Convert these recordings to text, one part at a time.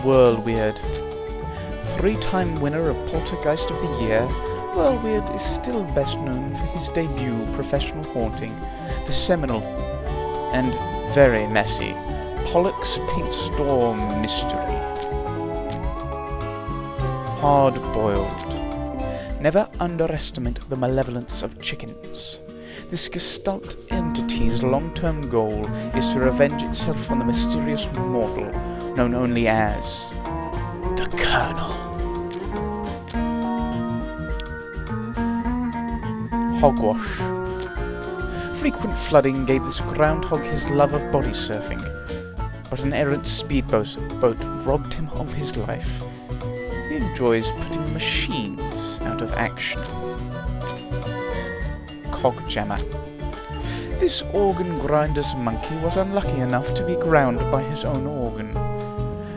Whirlweird. 3-time winner of Poltergeist of the Year, Whirlweird is still best known for his debut professional haunting, the seminal and very messy Pollock's Paint Store Mystery. Hard-boiled. Never underestimate the malevolence of chickens. This gestalt entity's long-term goal is to revenge itself on the mysterious mortal known only as the Colonel. Hogwash. Frequent flooding gave this groundhog his love of body surfing, but an errant speedboat robbed him of his life. He enjoys putting machines out of action. Cogjammer. This organ grinder's monkey was unlucky enough to be ground by his own organ.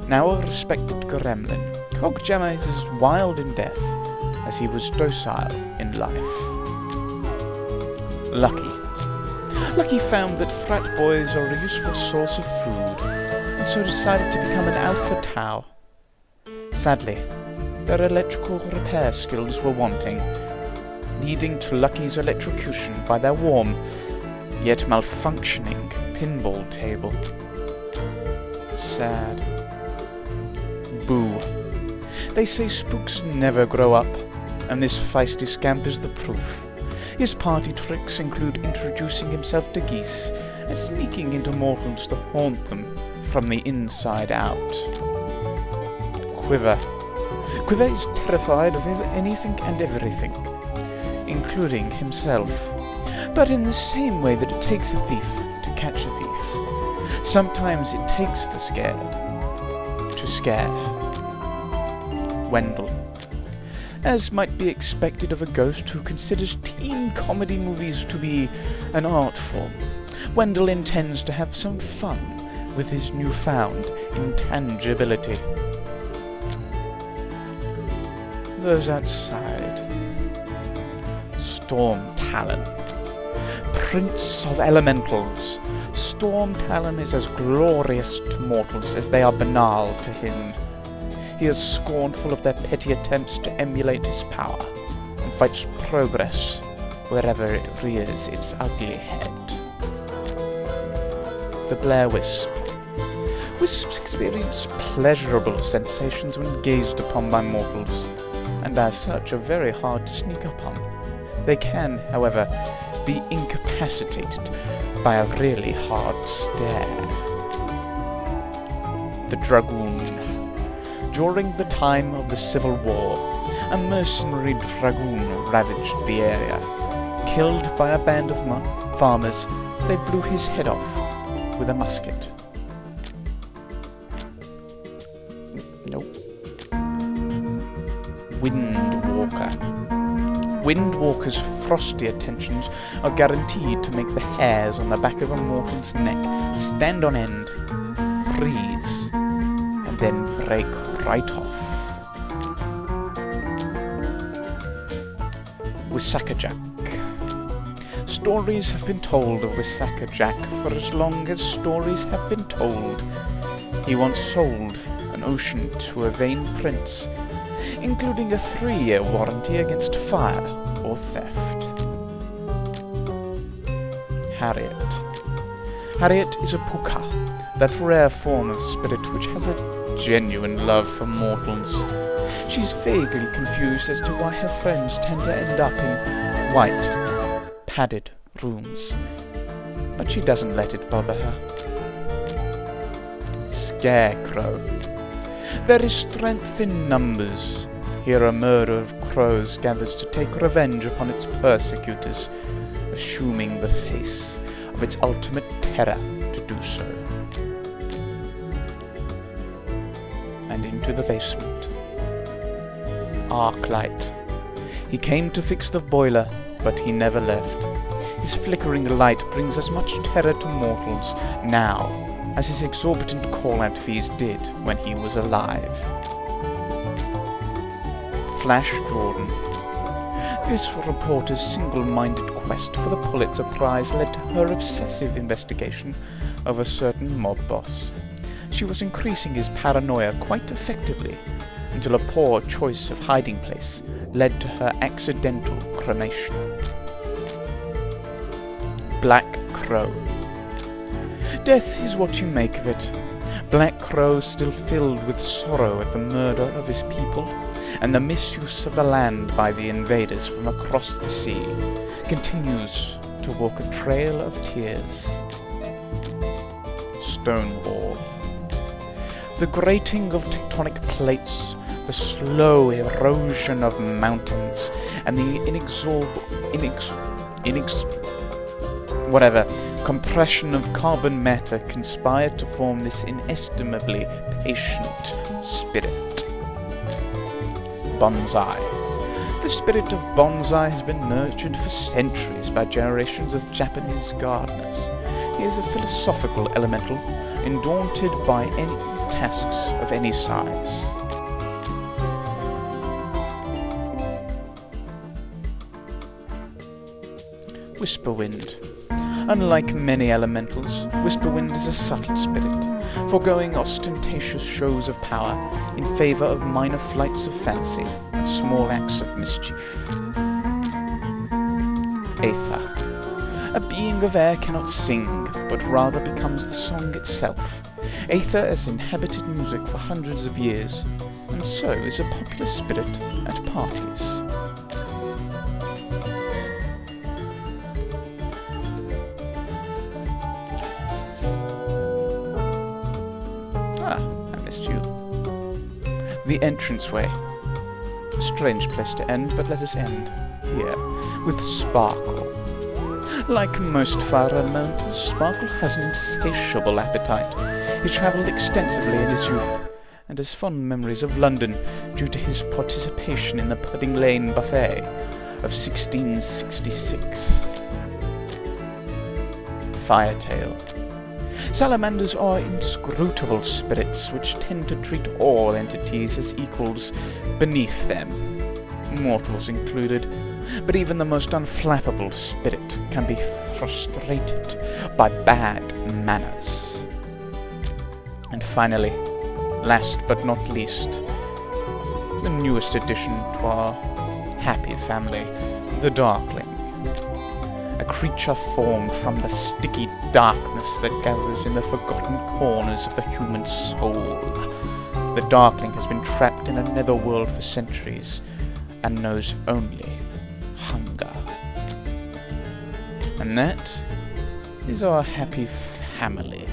Now a respected gremlin, Cogjammer is as wild in death as he was docile in life. Lucky. Lucky found that frat boys are a useful source of food, and so decided to become an alpha tau. Sadly, their electrical repair skills were wanting, leading to Lucky's electrocution by their warm, yet malfunctioning, pinball table. Sad. Boo. They say spooks never grow up, and this feisty scamp is the proof. His party tricks include introducing himself to geese and sneaking into mortals to haunt them from the inside out. Quiver. Quiver is terrified of anything and everything, including himself, but in the same way that it takes a thief to catch a thief. Sometimes it takes the scared to scare. Wendell. As might be expected of a ghost who considers teen comedy movies to be an art form, Wendell intends to have some fun with his newfound intangibility. Those outside. Storm Talon. Prince of Elementals. Storm Talon is as glorious to mortals as they are banal to him. He is scornful of their petty attempts to emulate his power, and fights progress wherever it rears its ugly head. The Blair Wisp. Wisps experience pleasurable sensations when gazed upon by mortals, and as such are very hard to sneak up on. They can, however, be incapacitated by a really hard stare. The Dragoon. During the time of the Civil War, a mercenary dragoon ravaged the area. Killed by a band of farmers, they blew his head off with a musket. Nope. Windwalker. Windwalker's frosty attentions are guaranteed to make the hairs on the back of a mortal's neck stand on end, freeze, and then break right off. Wisaka Jack. Stories have been told of Wisaka Jack for as long as stories have been told. He once sold an ocean to a vain prince, including a 3-year warranty against fire or theft. Harriet. Harriet is a puka, that rare form of spirit which has a genuine love for mortals. She's vaguely confused as to why her friends tend to end up in white, padded rooms, but she doesn't let it bother her. Scarecrow. There is strength in numbers. Here a murder of crows gathers to take revenge upon its persecutors, assuming the face of its ultimate terror to do so. And into the basement. Arclight. He came to fix the boiler, but he never left. His flickering light brings as much terror to mortals now as his exorbitant call-out fees did when he was alive. Flash Jordan. This reporter's single-minded quest for the Pulitzer Prize led to her obsessive investigation of a certain mob boss. she was increasing his paranoia quite effectively, until a poor choice of hiding place led to her accidental cremation. Black Crow. Death is what you make of it. Black Crow, still filled with sorrow at the murder of his people and the misuse of the land by the invaders from across the sea, continues to walk a trail of tears. Stonewall. The grating of tectonic plates, the slow erosion of mountains, and the compression of carbon matter conspired to form this inestimably patient spirit. Bonsai. The spirit of bonsai has been nurtured for centuries by generations of Japanese gardeners. He is a philosophical elemental, undaunted by any tasks of any size. Whisperwind. Unlike many elementals, Whisperwind is a subtle spirit, foregoing ostentatious shows of power in favour of minor flights of fancy and small acts of mischief. Aether. A being of air cannot sing, but rather becomes the song itself. Aether has inhabited music for hundreds of years, and so is a popular spirit at parties. The entranceway. A strange place to end, but let us end here with Sparkle. Like most fire elementals, Sparkle has an insatiable appetite. He travelled extensively in his youth, and has fond memories of London due to his participation in the Pudding Lane Buffet of 1666. Firetail. Salamanders are inscrutable spirits which tend to treat all entities as equals beneath them, mortals included, but even the most unflappable spirit can be frustrated by bad manners. And finally, last but not least, the newest addition to our happy family, the Darkling. A creature formed from the sticky darkness that gathers in the forgotten corners of the human soul. The Darkling has been trapped in a netherworld for centuries and knows only hunger. And that is our happy family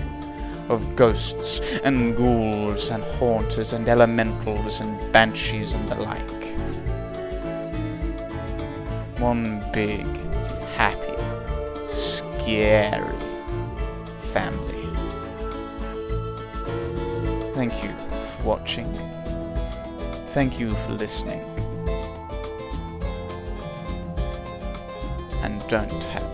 of ghosts and ghouls and haunters and elementals and banshees and the like. One big, happy, scary family. Thank you for watching. Thank you for listening. And don't have